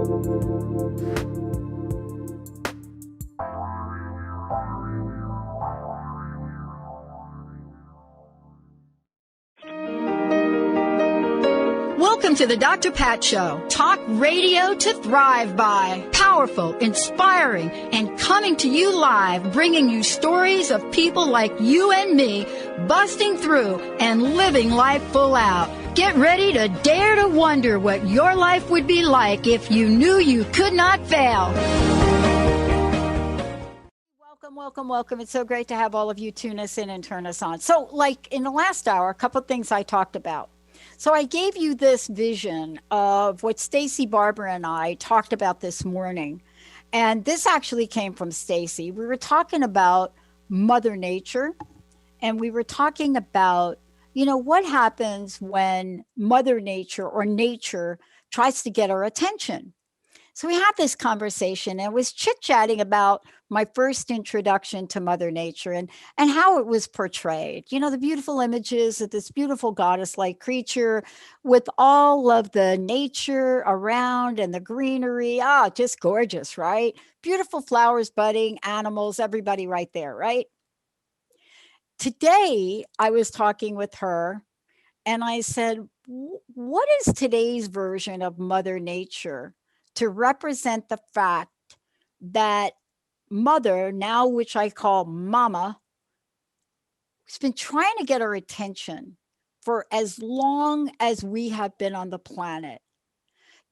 Welcome to the Dr. Pat Show. Talk radio to thrive by. Powerful, inspiring, and coming to you live, bringing you stories of people like you and me, busting through and living life full out. Get ready to dare to wonder what your life would be like if you knew you could not fail. Welcome. It's so great to have all of you tune us in and turn us on. So, like in the last hour, a couple of things I talked about. So I gave you this vision of what Stacy Barber and I talked about this morning. And this actually came from Stacy. We were talking about Mother Nature, and we were talking about, what happens when Mother Nature or nature tries to get our attention. So we had this conversation and was chit-chatting about my first introduction to Mother Nature and how it was portrayed. The beautiful images of this beautiful goddess-like creature with all of the nature around and the greenery. Just gorgeous, right? Beautiful flowers budding, animals, everybody right there, right? Today, I was talking with her and I said, what is today's version of Mother Nature to represent the fact that Mother, now which I call Mama, has been trying to get our attention for as long as we have been on the planet.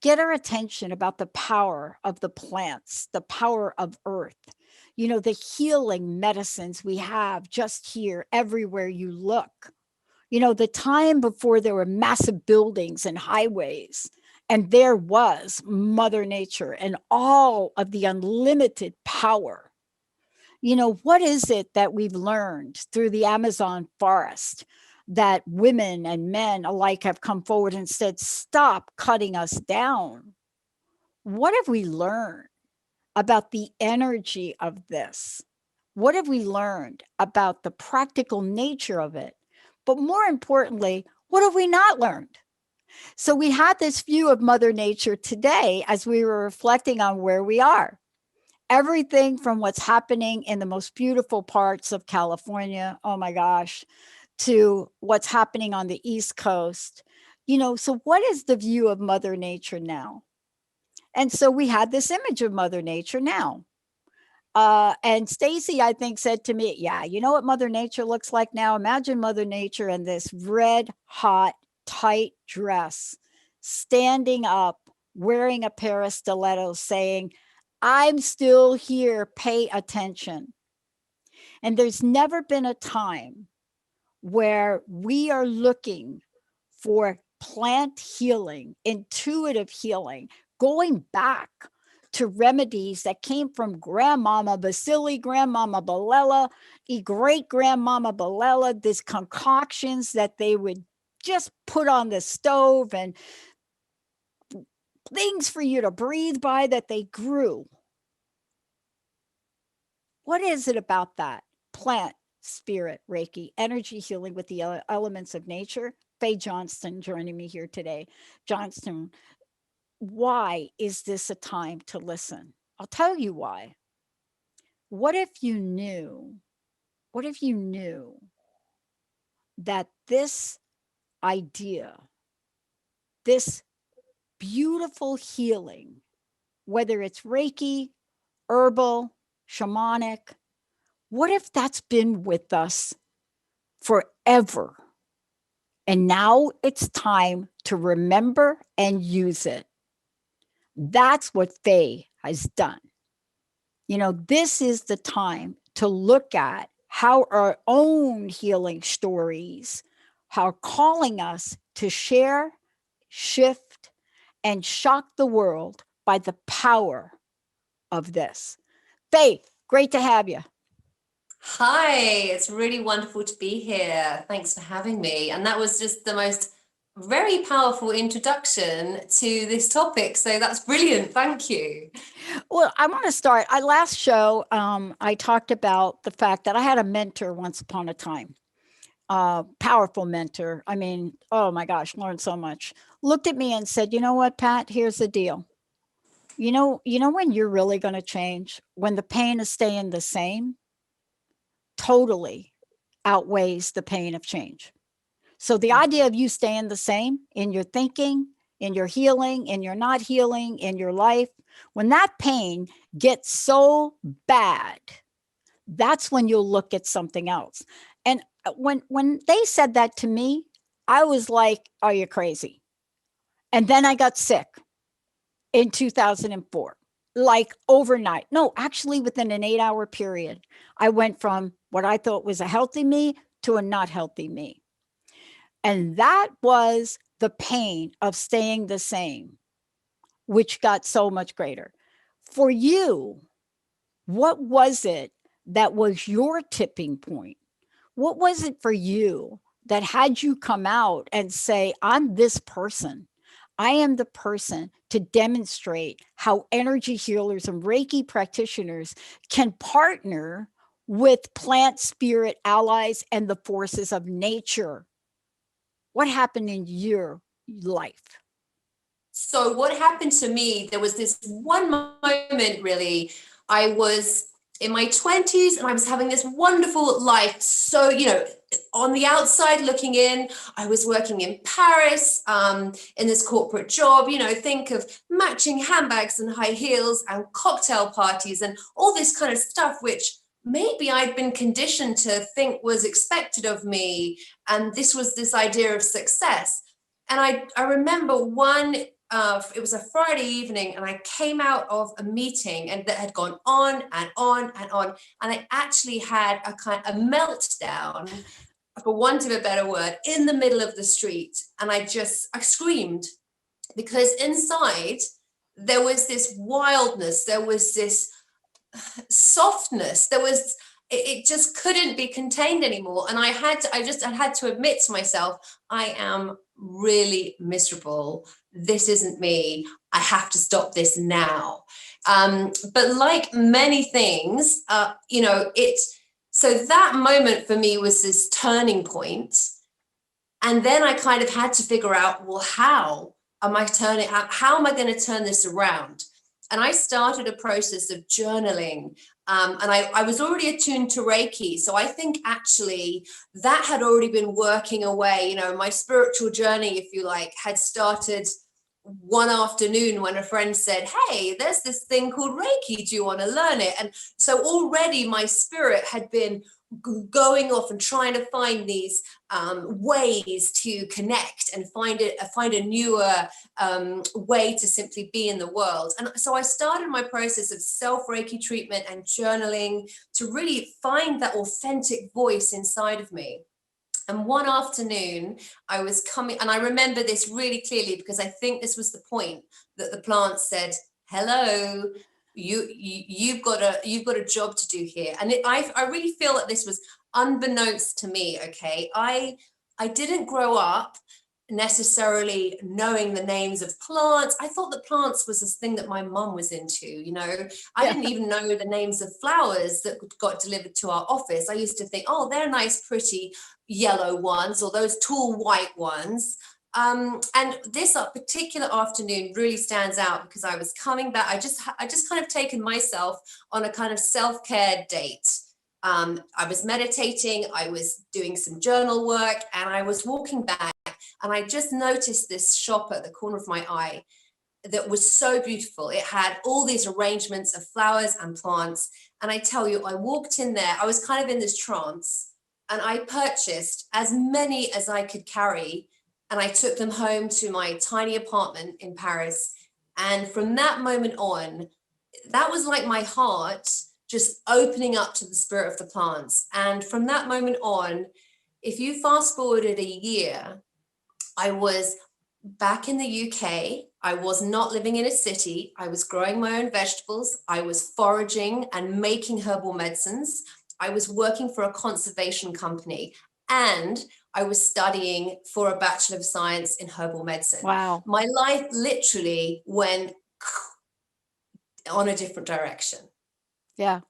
Get our attention about the power of the plants, the power of Earth, the healing medicines we have just here, everywhere you look. The time before there were massive buildings and highways, and there was Mother Nature and all of the unlimited power. What is it that we've learned through the Amazon forest that women and men alike have come forward and said, stop cutting us down? What have we learned about the energy of this? What have we learned about the practical nature of it? But more importantly, what have we not learned? So we had this view of Mother Nature today as we were reflecting on where we are. Everything from what's happening in the most beautiful parts of California, oh my gosh, to what's happening on the East Coast. So what is the view of Mother Nature now? And so we had this image of Mother Nature now. And Stacy, I think, said to me, yeah, you know what Mother Nature looks like now? Imagine Mother Nature in this red hot tight dress, standing up, wearing a pair of stilettos, saying, I'm still here, pay attention. And there's never been a time where we are looking for plant healing, intuitive healing, going back to remedies that came from Grandmama Basili, Grandmama Balela, great-grandmama Balela, these concoctions that they would just put on the stove and things for you to breathe by that they grew. What is it about that? Plant, spirit, Reiki, energy healing with the elements of nature. Fay Johnstone joining me here today. Johnstone, why is this a time to listen? I'll tell you why. What if you knew that this idea, this beautiful healing, whether it's Reiki, herbal, shamanic, what if that's been with us forever? And now it's time to remember and use it. That's what Fay has done. This is the time to look at how our own healing stories are calling us to share, shift, and shock the world by the power of this. Fay, great to have you. Hi, it's really wonderful to be here. Thanks for having me. And that was just the most very powerful introduction to this topic. So that's brilliant. Thank you. Well, I want to start. Last show, I talked about the fact that I had a mentor once upon a time. Powerful mentor. I mean, oh my gosh, learned so much. Looked at me and said, you know what, Pat, here's the deal. You know when you're really going to change? When the pain of staying the same totally outweighs the pain of change. So the idea of you staying the same in your thinking, in your healing, in your not healing, in your life, when that pain gets so bad, that's when you'll look at something else. And when they said that to me, I was like, "Are you crazy?" And then I got sick in 2004, like overnight. No, actually, within an 8-hour period, I went from what I thought was a healthy me to a not healthy me. And that was the pain of staying the same, which got so much greater. For you, what was it that was your tipping point? What was it for you that had you come out and say, I'm this person? I am the person to demonstrate how energy healers and Reiki practitioners can partner with plant spirit allies and the forces of nature. What happened in your life? So what happened to me, there was this one moment really, I was in my 20s and I was having this wonderful life. So, on the outside looking in, I was working in Paris, in this corporate job, think of matching handbags and high heels and cocktail parties and all this kind of stuff, which maybe I'd been conditioned to think was expected of me. And this was this idea of success. And I remember it was a Friday evening, and I came out of a meeting and that had gone on and on and on. And I actually had a meltdown, for want of a better word, in the middle of the street. And I screamed, because inside there was this wildness, there was this softness, it just couldn't be contained anymore. And I had to admit to myself, I am really miserable. This isn't me. I have to stop this now. But like many things, so that moment for me was this turning point. And then I kind of had to figure out, well, how am I going to turn this around? And I started a process of journaling. And I was already attuned to Reiki. So I think actually that had already been working away. My spiritual journey, if you like, had started one afternoon when a friend said, hey, there's this thing called Reiki. Do you want to learn it? And so already my spirit had been going off and trying to find these ways to connect and find a newer way to simply be in the world. And so I started my process of self-Reiki treatment and journaling to really find that authentic voice inside of me. And one afternoon I was coming, and I remember this really clearly because I think this was the point that the plant said, hello, you've got a job to do here. And I really feel that this was unbeknownst to me. Okay, I didn't grow up necessarily knowing the names of plants. I thought that plants was this thing that my mum was into. I didn't even know the names of flowers that got delivered to our office. I used to think, oh, they're nice, pretty yellow ones, or those tall white ones. And this particular afternoon really stands out because I was coming back. I just kind of taken myself on a kind of self-care date. I was meditating, I was doing some journal work, and I was walking back, and I just noticed this shop at the corner of my eye that was so beautiful. It had all these arrangements of flowers and plants. And I tell you, I walked in there, I was kind of in this trance, and I purchased as many as I could carry. And I took them home to my tiny apartment in Paris. And from that moment on, that was like my heart just opening up to the spirit of the plants. And from that moment on, if you fast forwarded a year, I was back in the UK. I was not living in a city. I was growing my own vegetables. I was foraging and making herbal medicines. I was working for a conservation company, and I was studying for a Bachelor of Science in herbal medicine. Wow. My life literally went on a different direction. Yeah.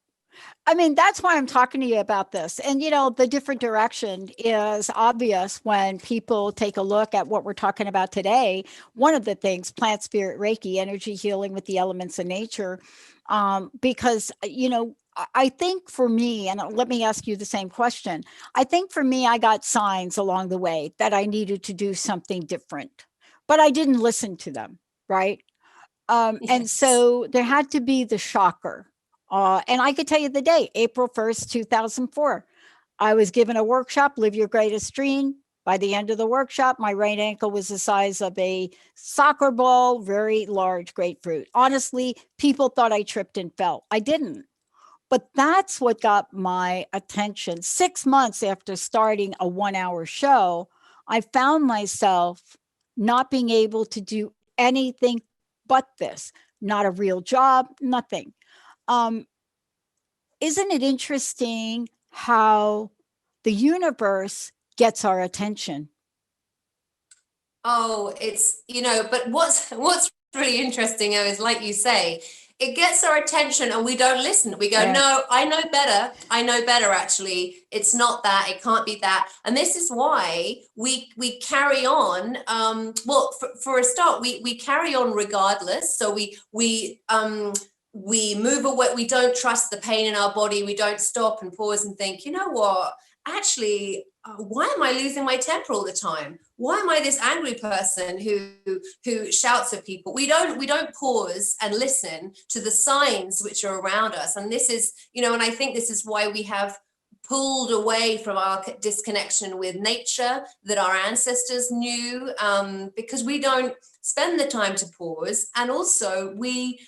I mean, that's why I'm talking to you about this. And, the different direction is obvious when people take a look at what we're talking about today. One of the things, plant spirit Reiki, energy healing with the elements of nature. Because, I think for me, and let me ask you the same question. I think for me, I got signs along the way that I needed to do something different, but I didn't listen to them. Right. And Yes. so there had to be the shocker. And I could tell you the day, April 1st, 2004. I was given a workshop, Live Your Greatest Dream. By the end of the workshop, my right ankle was the size of a soccer ball, very large grapefruit. Honestly, people thought I tripped and fell. I didn't. But that's what got my attention. 6 months after starting a 1 hour show, I found myself not being able to do anything but this, not a real job, nothing. Um, isn't it interesting how the universe gets our attention? Oh, it's, but what's really interesting is, like you say, it gets our attention and we don't listen. We go, Yes. no, I know better. I know better, actually. It's not that, it can't be that. And this is why we carry on. Well, for a start, we carry on regardless. So we move away, we don't trust the pain in our body, we don't stop and pause and think, you know what? Actually, why am I losing my temper all the time? Why am I this angry person who shouts at people? We don't pause and listen to the signs which are around us. And this is, and I think this is why we have pulled away from our disconnection with nature that our ancestors knew, because we don't spend the time to pause, and also we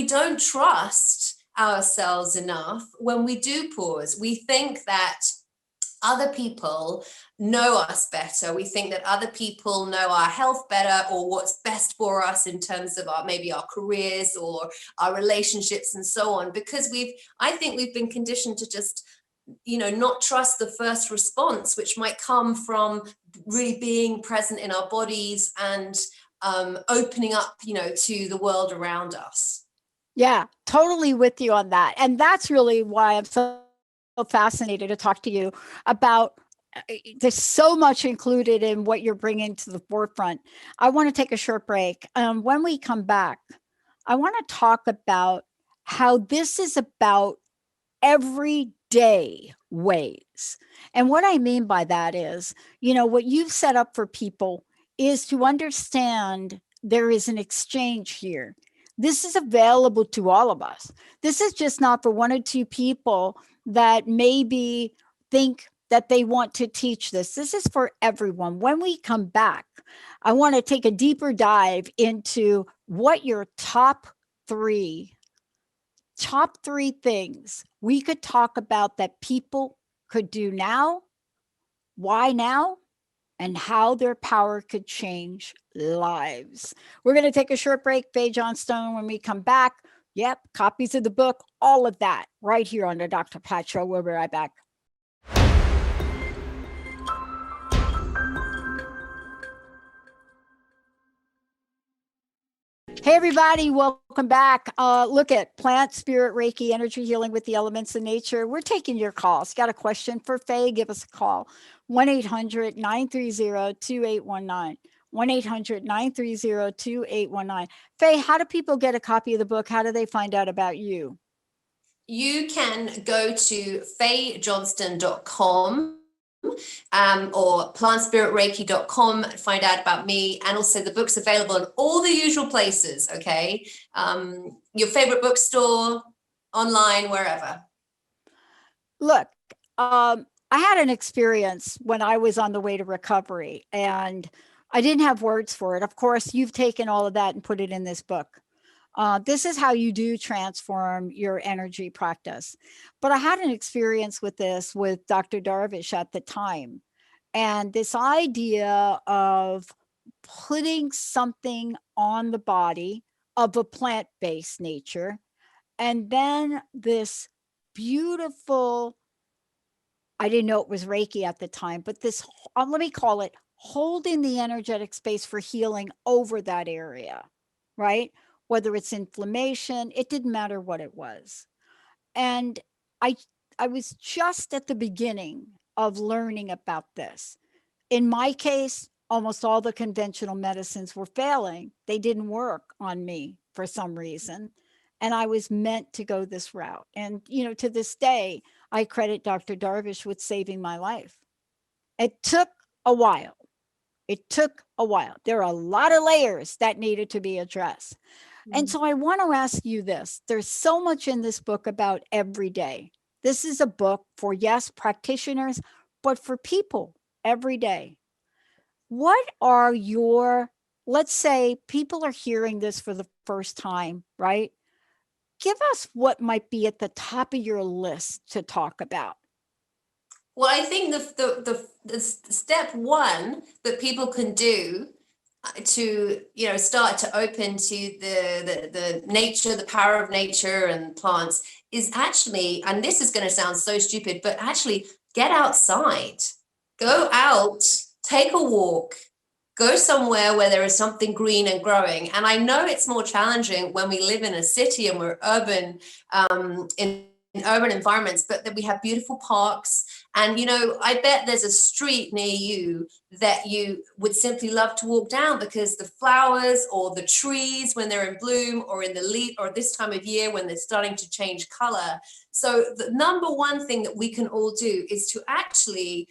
don't trust ourselves enough when we do pause. We think that other people know us better. We think that other people know our health better, or what's best for us in terms of maybe our careers or our relationships and so on, because I think we've been conditioned to just, not trust the first response, which might come from really being present in our bodies and opening up, to the world around us. Yeah, totally with you on that. And that's really why I'm so fascinated to talk to you about. There's so much included in what you're bringing to the forefront. I want to take a short break. When we come back, I want to talk about how this is about everyday ways. And what I mean by that is, what you've set up for people is to understand there is an exchange here. This is available to all of us. This is just not for one or two people that maybe think that they want to teach this. This is for everyone. When we come back, I want to take a deeper dive into what your three top three things we could talk about that people could do now, why now, and how their power could change lives. We're going to take a short break. Fay Johnstone, when we come back, yep, copies of the book, all of that right here on the Dr. Pat Show. We'll be right back. Hey, everybody, welcome back. Look at plant, spirit, Reiki, energy healing with the elements of nature. We're taking your calls. Got a question for Fay? Give us a call. 1-800-930-2819. 1-800-930-2819. Fay, how do people get a copy of the book? How do they find out about you? You can go to fayjohnston.com, or plantspiritreiki.com, and find out about me. And also the book's available in all the usual places, okay? Your favorite bookstore, online, wherever. Look, I had an experience when I was on the way to recovery, and I didn't have words for it. Of course, you've taken all of that and put it in this book. This is how you do transform your energy practice. But I had an experience with this with Dr. Darvish at the time. And this idea of putting something on the body of a plant based nature, and then this beautiful, I didn't know it was Reiki at the time, but this, let me call it holding the energetic space for healing over that area, right? Whether it's inflammation, it didn't matter what it was. And I I was just at the beginning of learning about this. In my case, almost all the conventional medicines were failing. They didn't work on me for some reason. And I was meant to go this route. And, to this day, I credit Dr. Darvish with saving my life. It took a while. It took a while. There are a lot of layers that needed to be addressed. And Mm. so I want to ask you this. There's so much in this book about every day. This is a book for, yes, practitioners, but for people every day. What are your, let's say people are hearing this for the first time, right? Give us what might be at the top of your list to talk about. Well, I think the step one that people can do to start to open to the nature, the power of nature and plants is actually, and this is going to sound so stupid, but actually get outside, go out, take a walk, go somewhere where there is something green and growing. And I know it's more challenging when we live in a city and we're urban, in urban environments, but that we have beautiful parks. And, I bet there's a street near you that you would simply love to walk down, because the flowers or the trees when they're in bloom, or in the leaf, or this time of year when they're starting to change color. So the number one thing that we can all do is to actually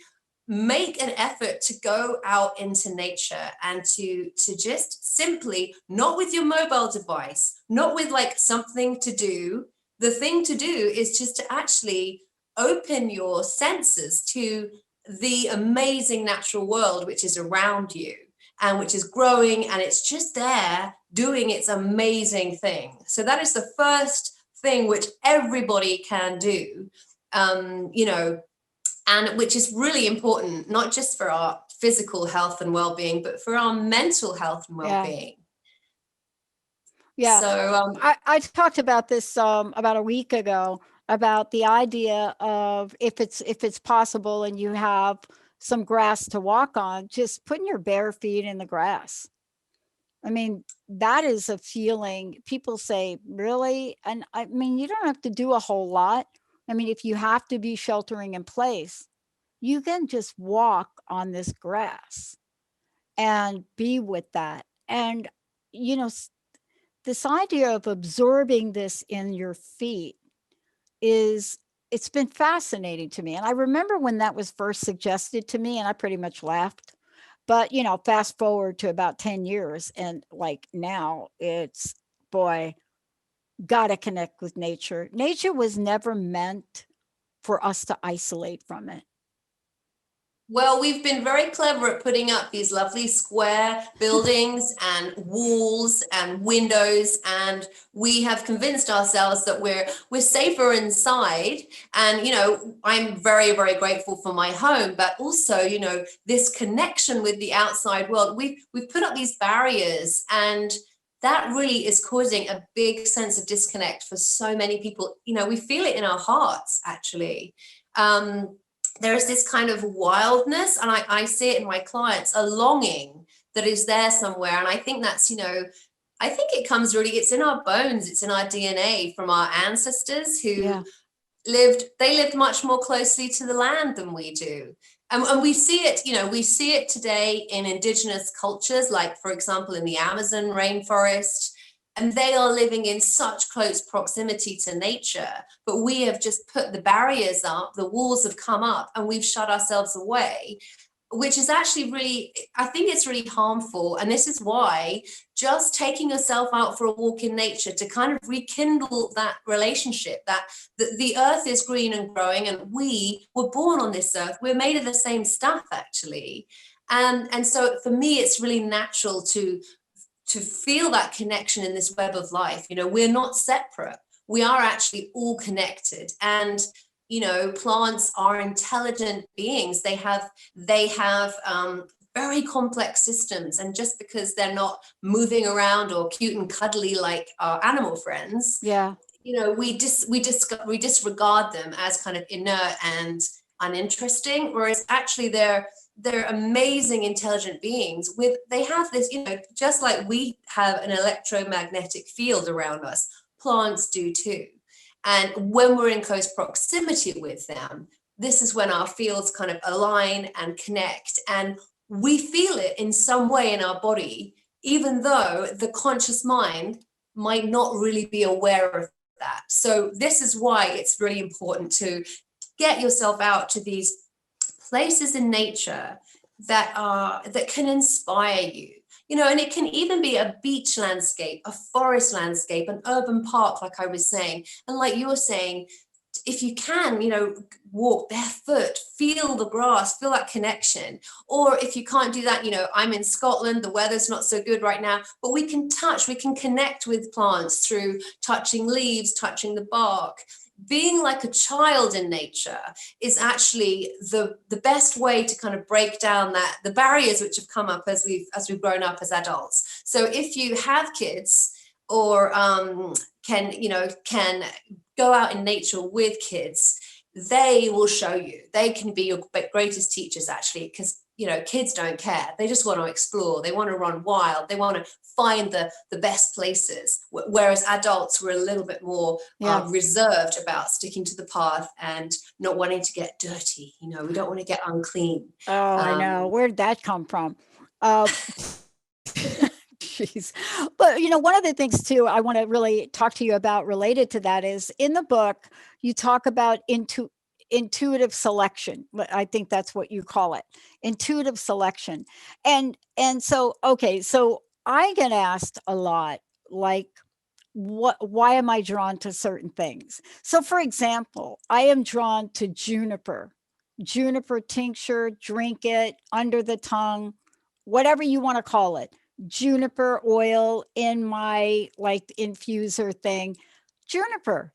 make an effort to go out into nature, and to just simply, not with your mobile device, not with like something to do. The thing to do is just to actually open your senses to the amazing natural world which is around you, and which is growing, and it's just there doing its amazing thing. So that is the first thing which everybody can do, and which is really important, not just for our physical health and well-being, but for our mental health and Yeah. well-being. Yeah. So I talked about this about a week ago, about the idea of, if it's possible and you have some grass to walk on, just putting your bare feet in the grass. I mean, that is a feeling. People say, really? And I mean, you don't have to do a whole lot. I mean, if you have to be sheltering in place, you can just walk on this grass and be with that. And, you know, this idea of absorbing this in your feet is, it's been fascinating to me. And I remember when that was first suggested to me, and I pretty much laughed. But, fast forward to about 10 years, and like now it's, boy, got to connect with nature. Nature was never meant for us to isolate from it. Well, we've been very clever at putting up these lovely square buildings and walls and windows, and we have convinced ourselves that we're safer inside. And I'm very, very grateful for my home, but also this connection with the outside world. We've put up these barriers, and that really is causing a big sense of disconnect for so many people. We feel it in our hearts, actually. There's this kind of wildness, and I see it in my clients, a longing that is there somewhere. And I think that's, I think it comes really, it's in our bones, it's in our DNA from our ancestors who Yeah. lived much more closely to the land than we do. And we see it, we see it today in indigenous cultures, like, for example, in the Amazon rainforest. And they are living in such close proximity to nature. But we have just put the barriers up, the walls have come up, and we've shut ourselves away, which is actually really, I think it's really harmful. And this is why just taking yourself out for a walk in nature to kind of rekindle that relationship, that the earth is green and growing, and we were born on this earth. We're made of the same stuff, actually. And so for me, it's really natural to feel that connection in this web of life. We're not separate. We are actually all connected. And plants are intelligent beings. They have very complex systems. And just because they're not moving around or cute and cuddly like our animal friends, Yeah. we disregard them as kind of inert and uninteresting, whereas actually they're amazing intelligent beings. They have this, just like we have an electromagnetic field around us, plants do too. And when we're in close proximity with them, this is when our fields kind of align and connect, and we feel it in some way in our body, even though the conscious mind might not really be aware of that. So this is why it's really important to get yourself out to these places in nature that can inspire you. And it can even be a beach landscape, a forest landscape, an urban park, like I was saying. And like you were saying, if you can, walk barefoot, feel the grass, feel that connection. Or if you can't do that, I'm in Scotland, the weather's not so good right now, but we can connect with plants through touching leaves, touching the bark. Being like a child in nature is actually the best way to kind of break down the barriers which have come up as we've grown up as adults. So if you have kids, or can go out in nature with kids, they will show you. They can be your greatest teachers, actually, because kids don't care. They just want to explore. They want to run wild. They want to find the best places. Whereas adults were a little bit more reserved about sticking to the path and not wanting to get dirty. We don't want to get unclean. Oh, I know. Where'd that come from? Jeez. But, one of the things too, I want to really talk to you about related to that is in the book, you talk about intuitive selection. I think that's what you call it, intuitive selection. And so, okay, so I get asked a lot, like, why am I drawn to certain things? So for example, I am drawn to juniper tincture, drink it under the tongue, whatever you want to call it. Juniper oil in my infuser thing. Juniper,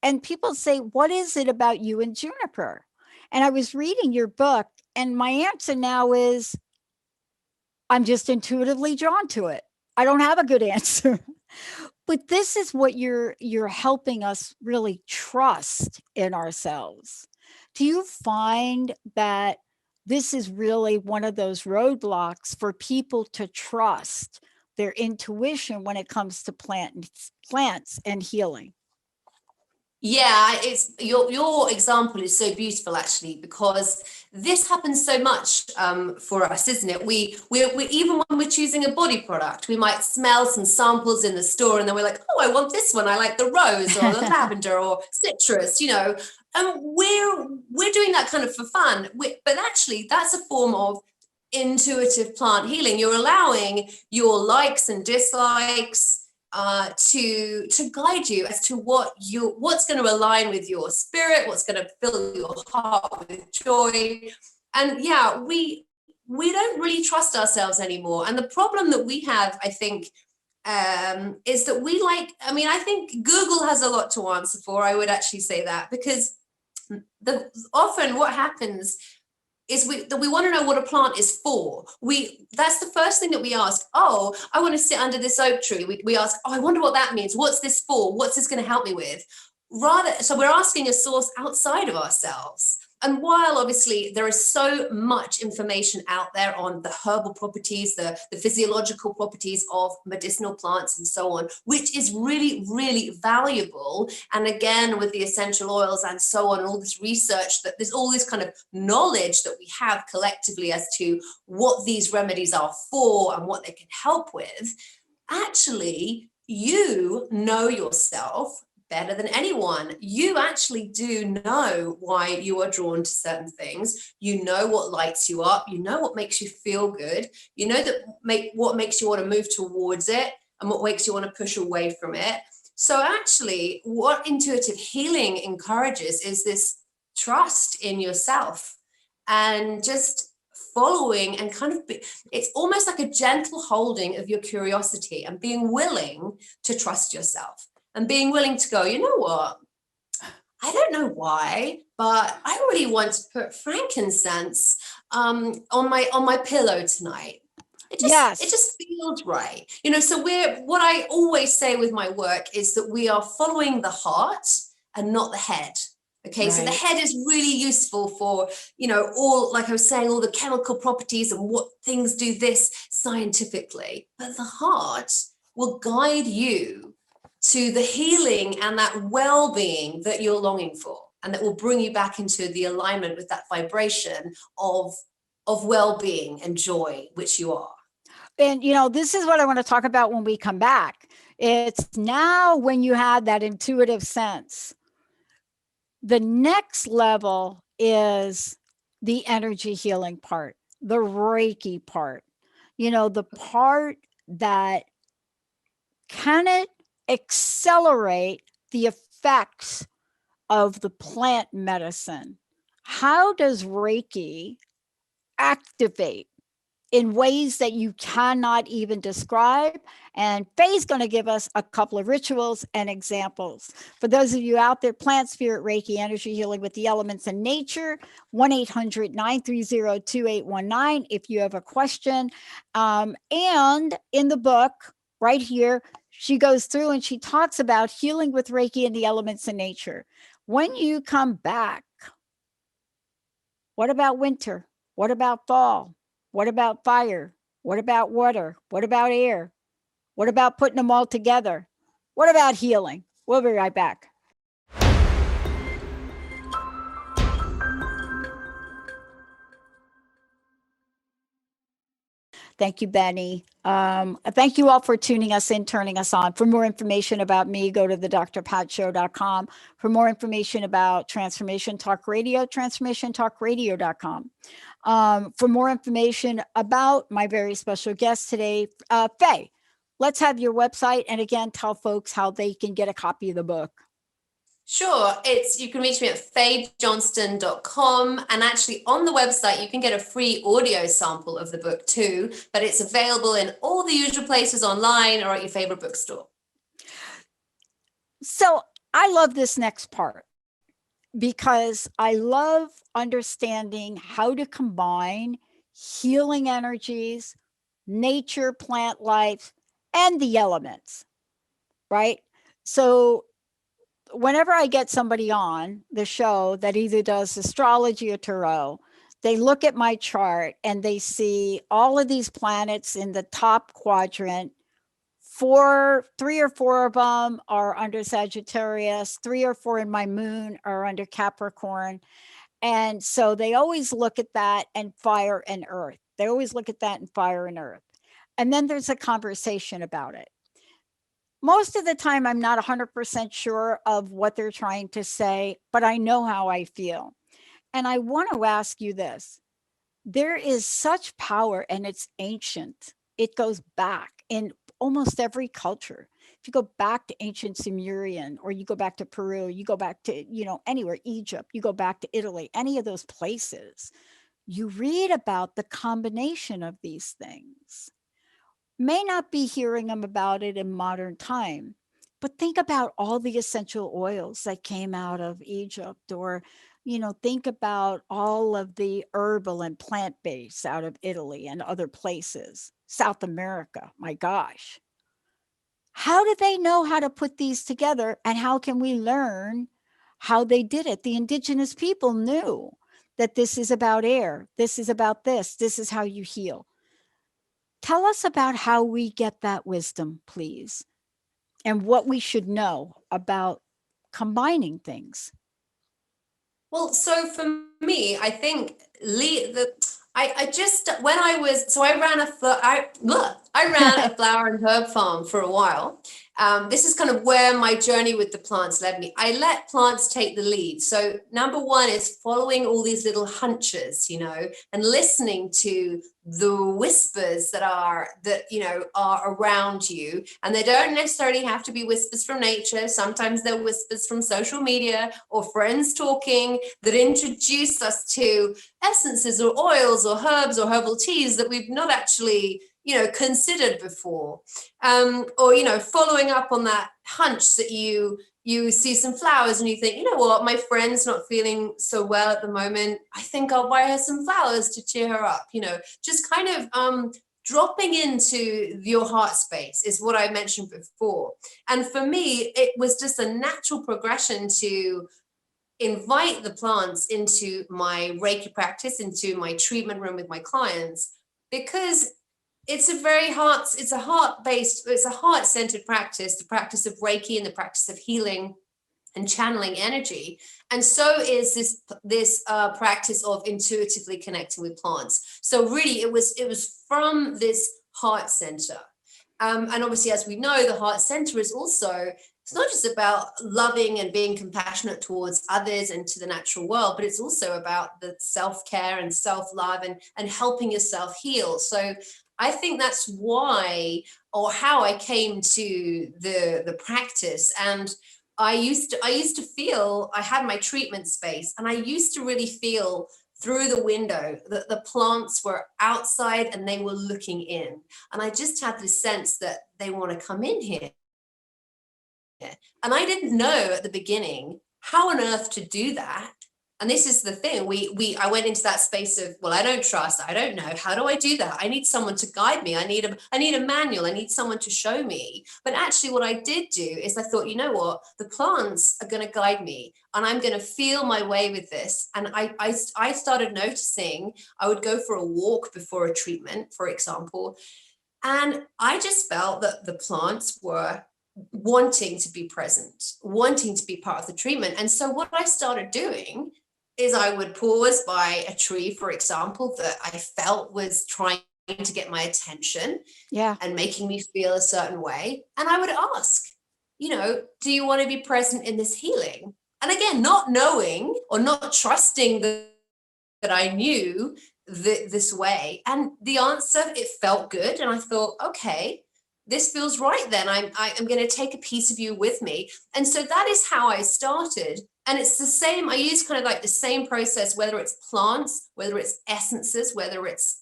and people say, what is it about you and juniper? And I was reading your book, and my answer now is, I'm just intuitively drawn to it. I don't have a good answer. But this is what you're helping us really trust in ourselves. Do you find that this is really one of those roadblocks for people to trust their intuition when it comes to plants and healing? Yeah, it's your example is so beautiful, actually, because this happens so much for us, isn't it? We even when we're choosing a body product, we might smell some samples in the store, and then we're like, oh, I want this one. I like the rose or the lavender or citrus, And we're doing that kind of for fun, but actually, that's a form of intuitive plant healing. You're allowing your likes and dislikes to guide you as to what's going to align with your spirit, what's going to fill your heart with joy. And yeah, we don't really trust ourselves anymore. And the problem that we have, I think, is that I think Google has a lot to answer for. I would actually say that, because often what happens is we want to know what a plant is for. That's the first thing that we ask. Oh, I want to sit under this oak tree. We ask, oh, I wonder what that means. What's this for? What's this going to help me with? So we're asking a source outside of ourselves. And while obviously there is so much information out there on the herbal properties, the physiological properties of medicinal plants and so on, which is really, really valuable. And again, with the essential oils and so on, all this research, that there's all this kind of knowledge that we have collectively as to what these remedies are for and what they can help with. Actually, you know yourself better than anyone. You actually do know why you are drawn to certain things. You know what lights you up. You know what makes you feel good. You know what makes you want to move towards it and what makes you want to push away from it. So actually, what intuitive healing encourages is this trust in yourself and just following and it's almost like a gentle holding of your curiosity and being willing to trust yourself. And being willing to go, you know what? I don't know why, but I really want to put frankincense on my pillow tonight. It just feels right. So what I always say with my work is that we are following the heart and not the head. Okay, right. So the head is really useful for, all, like I was saying, all the chemical properties and what things do this scientifically. But the heart will guide you to the healing and that well-being that you're longing for, and that will bring you back into the alignment with that vibration of well-being and joy, which you are. And, this is what I want to talk about when we come back. It's now when you have that intuitive sense. The next level is the energy healing part, the Reiki part, the part that can it accelerate the effects of the plant medicine? How does Reiki activate in ways that you cannot even describe? And Fay's going to give us a couple of rituals and examples. For those of you out there, Plant Spirit Reiki Energy Healing with the Elements in Nature, 1-800-930-2819 if you have a question. And in the book right here, she goes through and she talks about healing with Reiki and the elements in nature. When you come back, what about winter? What about fall? What about fire? What about water? What about air? What about putting them all together? What about healing? We'll be right back. Thank you, Benny. Thank you all for tuning us in, turning us on. For more information about me, go to the drpatshow.com. For more information about Transformation Talk Radio, transformationtalkradio.com. For more information about my very special guest today, Fay, let's have your website. And again, tell folks how they can get a copy of the book. Sure. You can reach me at fayjohnston.com. And actually on the website, you can get a free audio sample of the book too, but it's available in all the usual places online or at your favorite bookstore. So I love this next part because I love understanding how to combine healing energies, nature, plant life, and the elements, right? So whenever I get somebody on the show that either does astrology or tarot, they look at my chart and they see all of these planets in the top quadrant. 3 or 4 of them are under Sagittarius, 3 or 4 in my moon are under Capricorn. And so they always look at that and fire and earth. They always look at that and fire and earth. And then there's a conversation about it. Most of the time, I'm not 100% sure of what they're trying to say, but I know how I feel. And I want to ask you this. There is such power, and it's ancient. It goes back in almost every culture. If you go back to ancient Sumerian, or you go back to Peru, you go back to, anywhere, Egypt, you go back to Italy, any of those places, you read about the combination of these things. May not be hearing them about it in modern time, but think about all the essential oils that came out of Egypt, or, think about all of the herbal and plant-based out of Italy and other places, South America, my gosh. How did they know how to put these together, and how can we learn how they did it? The indigenous people knew that this is about air, this is about this is how you heal. Tell us about how we get that wisdom, please, and what we should know about combining things. Well, so for me, I think I ran a flower and herb farm for a while. This is kind of where my journey with the plants led me. I let plants take the lead. So number one is following all these little hunches, and listening to the whispers that are around you. And they don't necessarily have to be whispers from nature. Sometimes they're whispers from social media or friends talking that introduce us to essences or oils or herbs or herbal teas that we've not actually considered before, or following up on that hunch that you see some flowers and you think, what, my friend's not feeling so well at the moment, I think I'll buy her some flowers to cheer her up. Just kind of dropping into your heart space is what I mentioned before. And for me, it was just a natural progression to invite the plants into my Reiki practice, into my treatment room with my clients, because it's a very heart, it's a heart-based, it's a heart-centered practice, the practice of Reiki and the practice of healing and channeling energy. And so is this practice of intuitively connecting with plants. So really it was from this heart center. And obviously, as we know, the heart center is also, it's not just about loving and being compassionate towards others and to the natural world, but it's also about the self-care and self-love and helping yourself heal. So I think that's why, or how I came to the practice. And I used to feel, I had my treatment space, and I used to really feel through the window that the plants were outside and they were looking in. And I just had this sense that they want to come in here. And I didn't know at the beginning how on earth to do that. And this is the thing, I went into that space of, well, I don't trust, I don't know, how do I do that? I need someone to guide me. I need a manual, I need someone to show me. But actually what I did do is I thought, you know what, the plants are going to guide me and I'm going to feel my way with this. And I started noticing, I would go for a walk before a treatment, for example, and I just felt that the plants were wanting to be present, wanting to be part of the treatment. And so what I started doing is I would pause by a tree, for example, that I felt was trying to get my attention, Yeah. and making me feel a certain way. And I would ask, you know, do you want to be present in this healing? And again, not knowing or not trusting that I knew this way. And the answer, it felt good. And I thought, okay, this feels right then. I'm going to take a piece of you with me. And so that is how I started. And it's the same, I use kind of like the same process, whether it's plants, whether it's essences, whether it's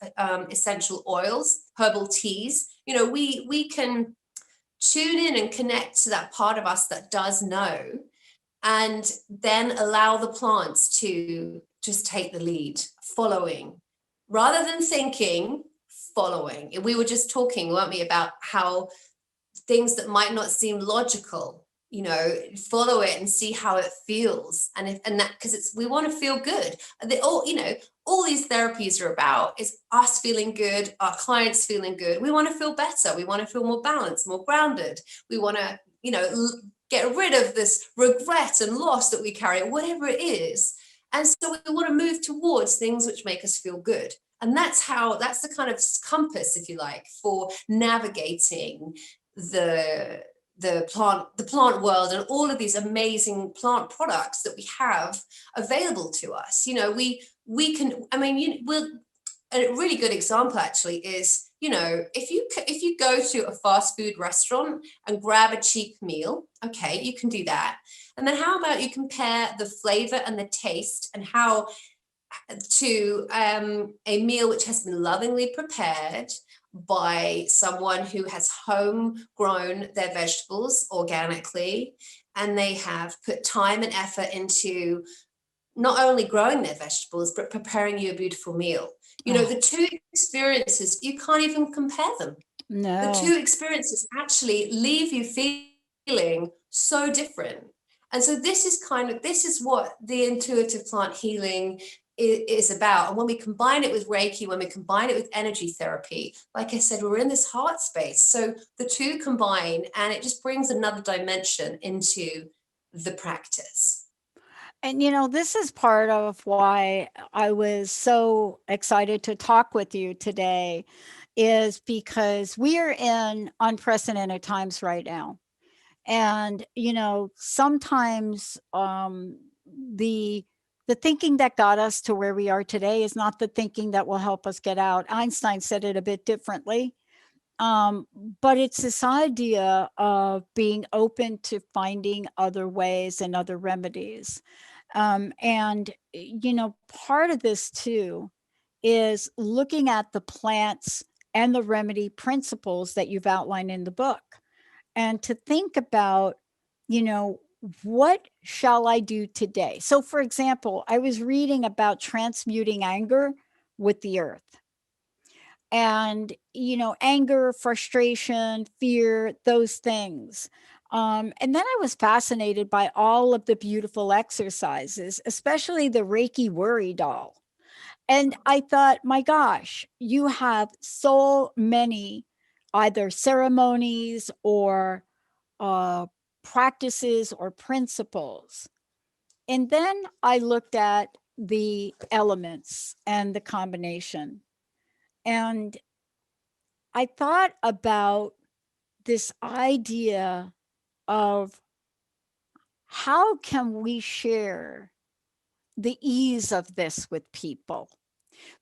essential oils, herbal teas. You know, we can tune in and connect to that part of us that does know, and then allow the plants to just take the lead, following, rather than thinking, following. We were just talking, weren't we, about how things that might not seem logical, you know, follow it and see how it feels. And that, because it's, we want to feel good. And they all, you know, all these therapies are about is us feeling good, our clients feeling good. We want to feel better. We want to feel more balanced, more grounded. We want to, you know, get rid of this regret and loss that we carry, whatever it is. And so we want to move towards things which make us feel good. And that's the kind of compass, if you like, for navigating the plant world and all of these amazing plant products that we have available to us. You know, we can, I mean, a really good example actually is, you know, if you go to a fast food restaurant and grab a cheap meal, okay, you can do that. And then how about you compare the flavor and the taste and how to a meal which has been lovingly prepared by someone who has home-grown their vegetables organically, and they have put time and effort into not only growing their vegetables, but preparing you a beautiful meal. You know, the two experiences, you can't even compare them. The No. two experiences actually leave you feeling so different. And so this is what the intuitive plant healing is about. And when we combine it with Reiki, when we combine it with energy therapy, like I said, we're in this heart space. So the two combine and it just brings another dimension into the practice. And you know, this is part of why I was so excited to talk with you today, is because we are in unprecedented times right now. And you know, sometimes the the thinking that got us to where we are today is not the thinking that will help us get out. Einstein said it a bit differently. Um, but it's this idea of being open to finding other ways and other remedies. And, you know, part of this too is looking at the plants and the remedy principles that you've outlined in the book, and to think about, you know, what shall I do today? So, for example, I was reading about transmuting anger with the earth. And, you know, anger, frustration, fear, those things. And then I was fascinated by all of the beautiful exercises, especially the Reiki worry doll. And I thought, my gosh, you have so many either ceremonies or uh, practices or principles. And then I looked at the elements and the combination. And I thought about this idea of how can we share the ease of this with people?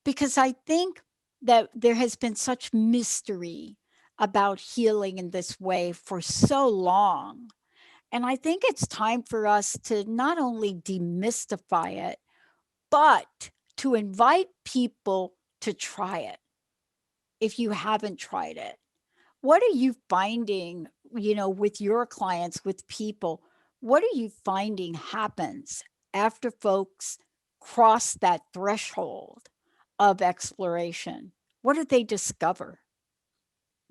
Because I think that there has been such mystery about healing in this way for so long. And I think it's time for us to not only demystify it, but to invite people to try it if you haven't tried it. What are you finding, with your clients, with people? What are you finding happens after folks cross that threshold of exploration? What do they discover?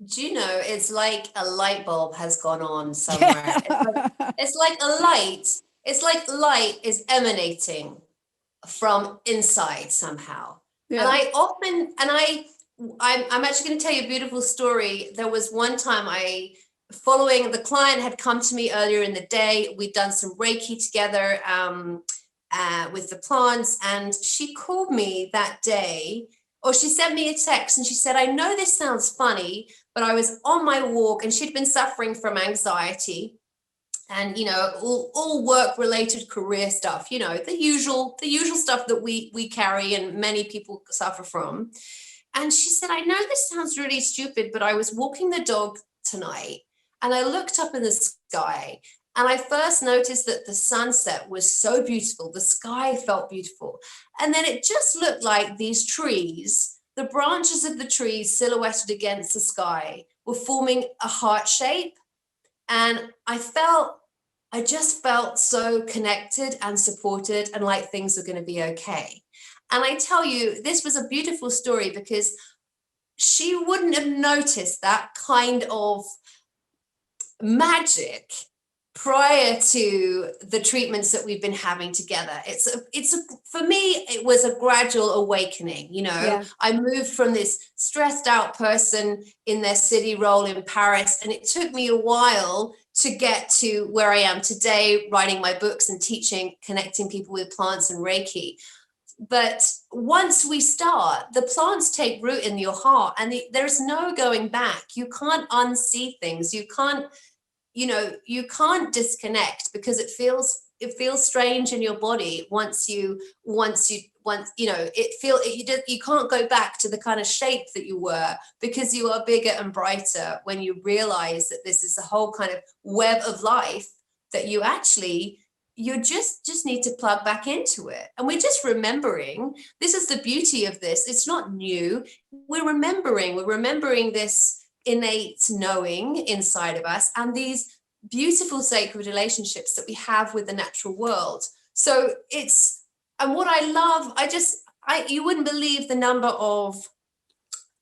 Do you know, it's like a light bulb has gone on somewhere. Yeah. It's like a light. It's like light is emanating from inside somehow. And Yeah. I often, and I'm actually going to tell you a beautiful story. There was one time following the client had come to me earlier in the day. We'd done some Reiki together with the plants, and she called me that day, or she sent me a text, and she said, "I know this sounds funny, but I was on my walk," and she'd been suffering from anxiety and all work related career stuff, the usual stuff that we carry and many people suffer from. And she said, "I know this sounds really stupid, but I was walking the dog tonight and I looked up in the sky and I first noticed that the sunset was so beautiful, the sky felt beautiful, and then it just looked like these trees, the branches of the trees silhouetted against the sky, were forming a heart shape. And I just felt so connected and supported and like things were going to be okay." And I tell you, this was a beautiful story because she wouldn't have noticed that kind of magic prior to the treatments that we've been having together. For me, it was a gradual awakening. Yeah. I moved from this stressed out person in their city role in Paris, and it took me a while to get to where I am today, writing my books and teaching, connecting people with plants and Reiki. But once we start, the plants take root in your heart, and there's no going back. You can't unsee things. You can't disconnect, because it feels strange in your body you can't go back to the kind of shape that you were, because you are bigger and brighter when you realize that this is a whole kind of web of life that you just need to plug back into it. And we're just remembering. This is the beauty of this. It's not new. We're remembering this innate knowing inside of us, and these beautiful sacred relationships that we have with the natural world. So and what I love, you wouldn't believe the number of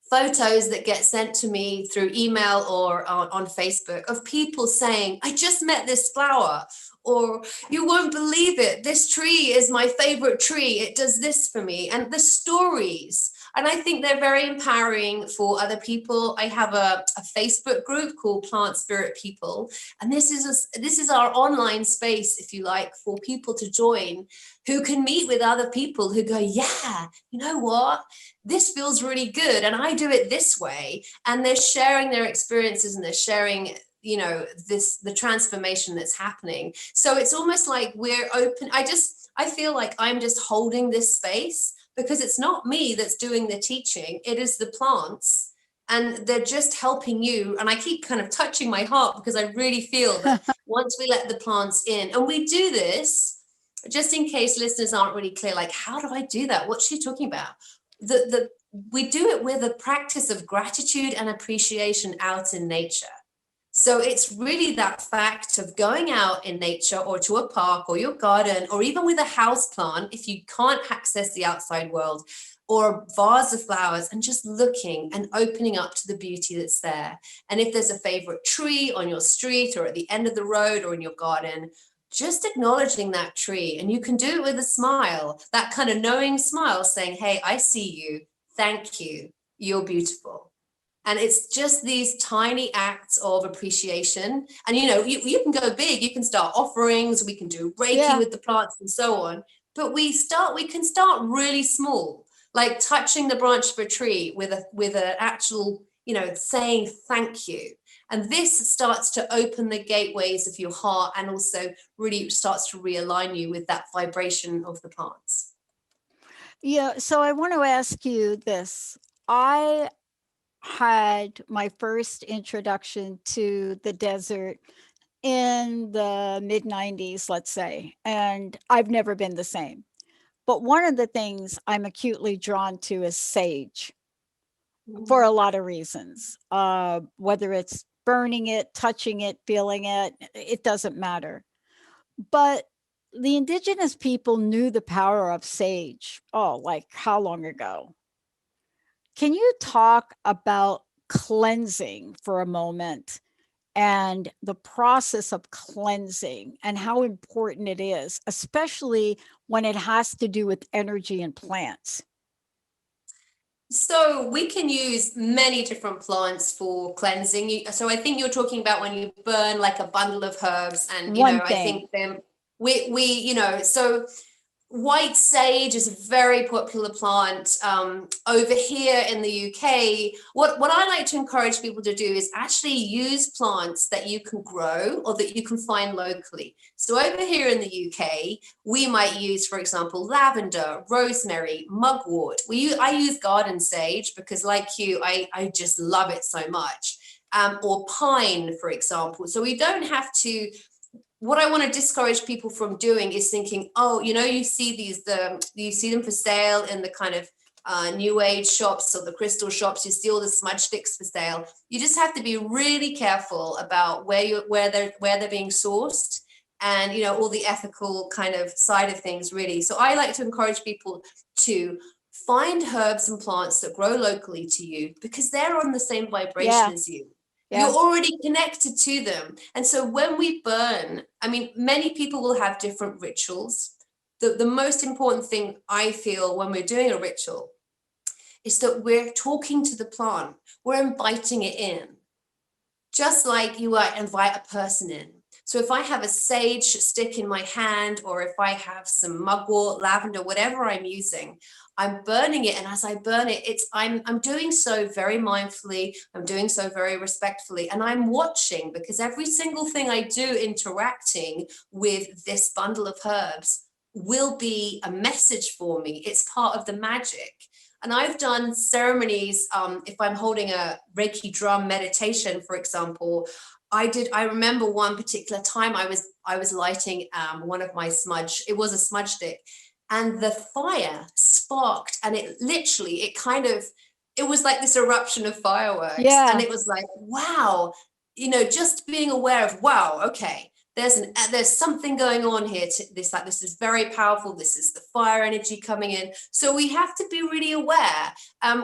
photos that get sent to me through email or on Facebook of people saying, "I just met this flower," or "You won't believe it, this tree is my favorite tree, it does this for me." And the stories, and I think they're very empowering for other people. I have a Facebook group called Plant Spirit People, and this is our online space, if you like, for people to join, who can meet with other people who go, "Yeah, you know what, this feels really good, and I do it this way." And they're sharing their experiences, and they're sharing the transformation that's happening. So it's almost like we're open. I feel like I'm just holding this space, because it's not me that's doing the teaching, it is the plants, and they're just helping you. And I keep kind of touching my heart, because I really feel that once we let the plants in, and we do this, just in case listeners aren't really clear, like, how do I do that? What's she talking about? We do it with a practice of gratitude and appreciation out in nature. So it's really that fact of going out in nature, or to a park or your garden, or even with a house plant, if you can't access the outside world, or a vase of flowers, and just looking and opening up to the beauty that's there. And if there's a favorite tree on your street, or at the end of the road, or in your garden, just acknowledging that tree. And you can do it with a smile, that kind of knowing smile, saying, hey, I see you. Thank you. You're beautiful. And it's just these tiny acts of appreciation. And, you can go big, you can start offerings, we can do Reiki with the plants and so on. But we can start really small, like touching the branch of a tree with an actual, saying thank you. And this starts to open the gateways of your heart, and also really starts to realign you with that vibration of the plants. Yeah. So I want to ask you this. I had my first introduction to the desert in the mid 90s, let's say, and I've never been the same. But one of the things I'm acutely drawn to is sage for a lot of reasons. Whether it's burning it, touching it, feeling it, it doesn't matter. But the indigenous people knew the power of sage. Oh, like how long ago? Can you talk about cleansing for a moment and the process of cleansing and how important it is, especially when it has to do with energy and plants? So we can use many different plants for cleansing. So I think you're talking about when you burn like a bundle of herbs, and One I thing. think them so white sage is a very popular plant over here in the UK. What I like to encourage people to do is actually use plants that you can grow or that you can find locally. So over here in the UK, we might use, for example, lavender, rosemary, mugwort. I use garden sage because, like you, I just love it so much. Or pine, for example. So we don't have to. What I want to discourage people from doing is thinking, oh, you see you see them for sale in the kind of new age shops or the crystal shops. You see all the smudge sticks for sale. You just have to be really careful about where they're being sourced, and all the ethical kind of side of things, really. So I like to encourage people to find herbs and plants that grow locally to you, because they're on the same vibration as you. Yeah. You're already connected to them. And so when we burn, many people will have different rituals. The most important thing I feel when we're doing a ritual is that we're talking to the plant, we're inviting it in, just like you might invite a person in. So if I have a sage stick in my hand, or if I have some mugwort, lavender, whatever I'm using, I'm burning it. And as I burn it, I'm doing so very mindfully. I'm doing so very respectfully. And I'm watching, because every single thing I do interacting with this bundle of herbs will be a message for me. It's part of the magic. And I've done ceremonies. If I'm holding a Reiki drum meditation, for example, I remember one particular time I was lighting one of my smudge. It was a smudge stick, and the fire sparked, and it was like this eruption of fireworks. Yeah. And it was like, wow, just being aware of, wow, okay, there's something going on here. This is very powerful. This is the fire energy coming in. So we have to be really aware.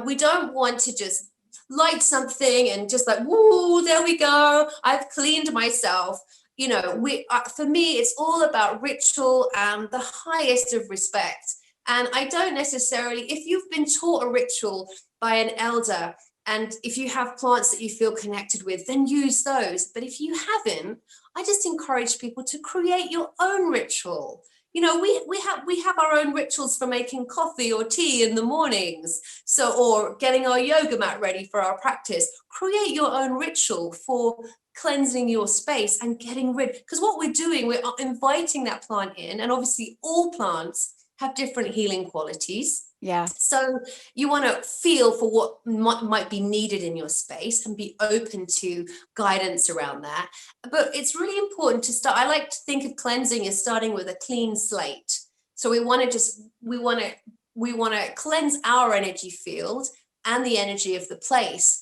We don't want to just light something and just like, woo, there we go, I've cleaned myself. For me, it's all about ritual and the highest of respect. And I don't necessarily, if you've been taught a ritual by an elder, and if you have plants that you feel connected with, then use those. But if you haven't, I just encourage people to create your own ritual. We have our own rituals for making coffee or tea in the mornings. Or getting our yoga mat ready for our practice. Create your own ritual for cleansing your space and getting rid. Because what we're doing, we're inviting that plant in. And obviously all plants have different healing qualities. Yeah. So you want to feel for what might be needed in your space and be open to guidance around that. But it's really important to start. I like to think of cleansing as starting with a clean slate. So we want to cleanse our energy field and the energy of the place.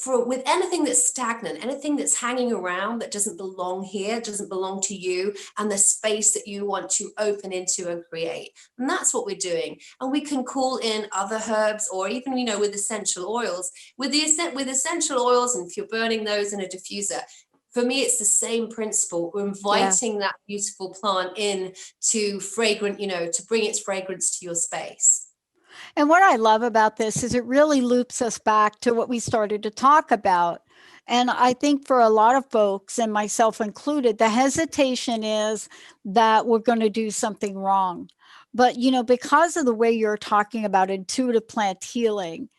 With anything that's stagnant, anything that's hanging around that doesn't belong here, doesn't belong to you, and the space that you want to open into and create. And that's what we're doing. And we can call in other herbs, or even, with essential oils. With essential oils, and if you're burning those in a diffuser, for me, it's the same principle. We're inviting that beautiful plant in to fragrant, to bring its fragrance to your space. And what I love about this is it really loops us back to what we started to talk about. And I think for a lot of folks, and myself included, the hesitation is that we're going to do something wrong. But, because of the way you're talking about intuitive plant healing,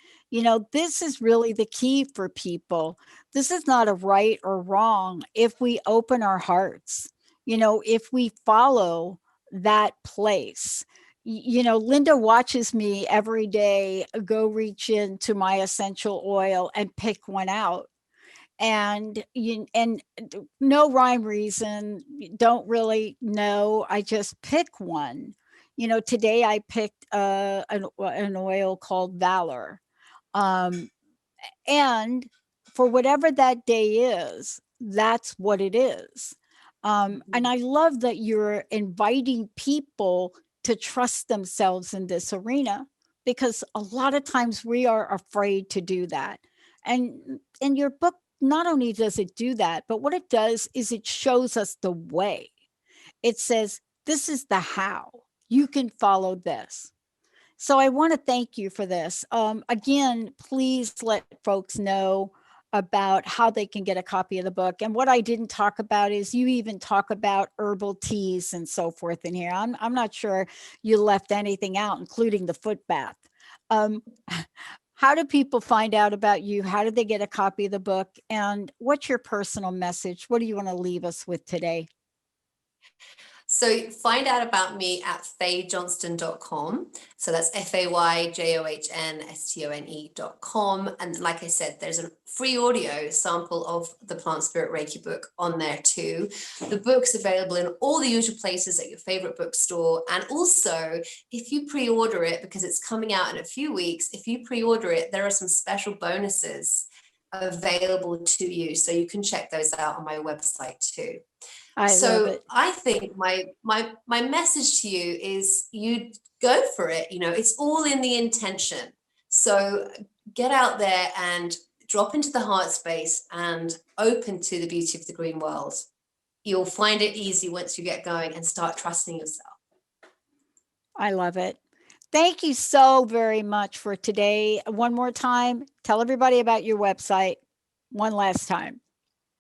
this is really the key for people. This is not a right or wrong if we open our hearts, if we follow that place. Linda watches me every day go reach into my essential oil and pick one out. And no rhyme reason, don't really know. I just pick one. Today I picked an oil called Valor. Um, and for whatever that day is, that's what it is. And I love that you're inviting people to trust themselves in this arena, because a lot of times we are afraid to do that. And your book not only does it do that, but what it does is it shows us the way. It says, this is the how. You can follow this. So I want to thank you for this. Again, please let folks know about how they can get a copy of the book. And what I didn't talk about is you even talk about herbal teas and so forth in here. I'm not sure you left anything out, including the foot bath. Um, how do people find out about you? How do they get a copy of the book? And what's your personal message? What do you want to leave us with today? So find out about me at fayjohnston.com. So that's FayJohnston.com. And like I said, there's a free audio sample of the Plant Spirit Reiki book on there too. The book's available in all the usual places at your favorite bookstore. And also, if you pre-order it, because it's coming out in a few weeks, if you pre-order it, there are some special bonuses available to you. So you can check those out on my website too. I love it. I think my message to you is you go for it. It's all in the intention. So get out there and drop into the heart space and open to the beauty of the green world. You'll find it easy once you get going and start trusting yourself. I love it. Thank you so very much for today. One more time, tell everybody about your website one last time.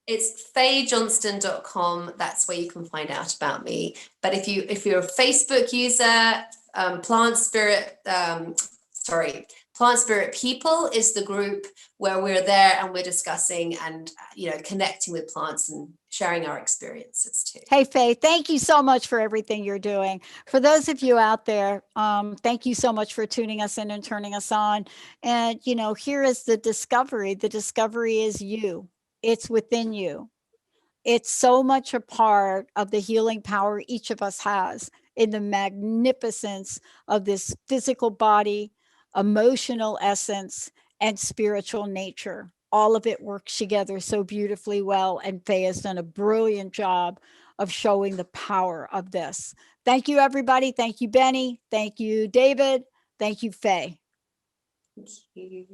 It's fayjohnston.com. That's where you can find out about me. But if you're a Facebook user, Plant Spirit People is the group where we're there and we're discussing and connecting with plants and sharing our experiences too. Hey, Fay, thank you so much for everything you're doing. For those of you out there, thank you so much for tuning us in and turning us on. And, here is the discovery. The discovery is you. It's within you. It's so much a part of the healing power each of us has in the magnificence of this physical body, emotional essence, and spiritual nature. All of it works together so beautifully well. And Faye has done a brilliant job of showing the power of this. Thank you, everybody. Thank you, Benny. Thank you, David. Thank you, Faye. Thank you.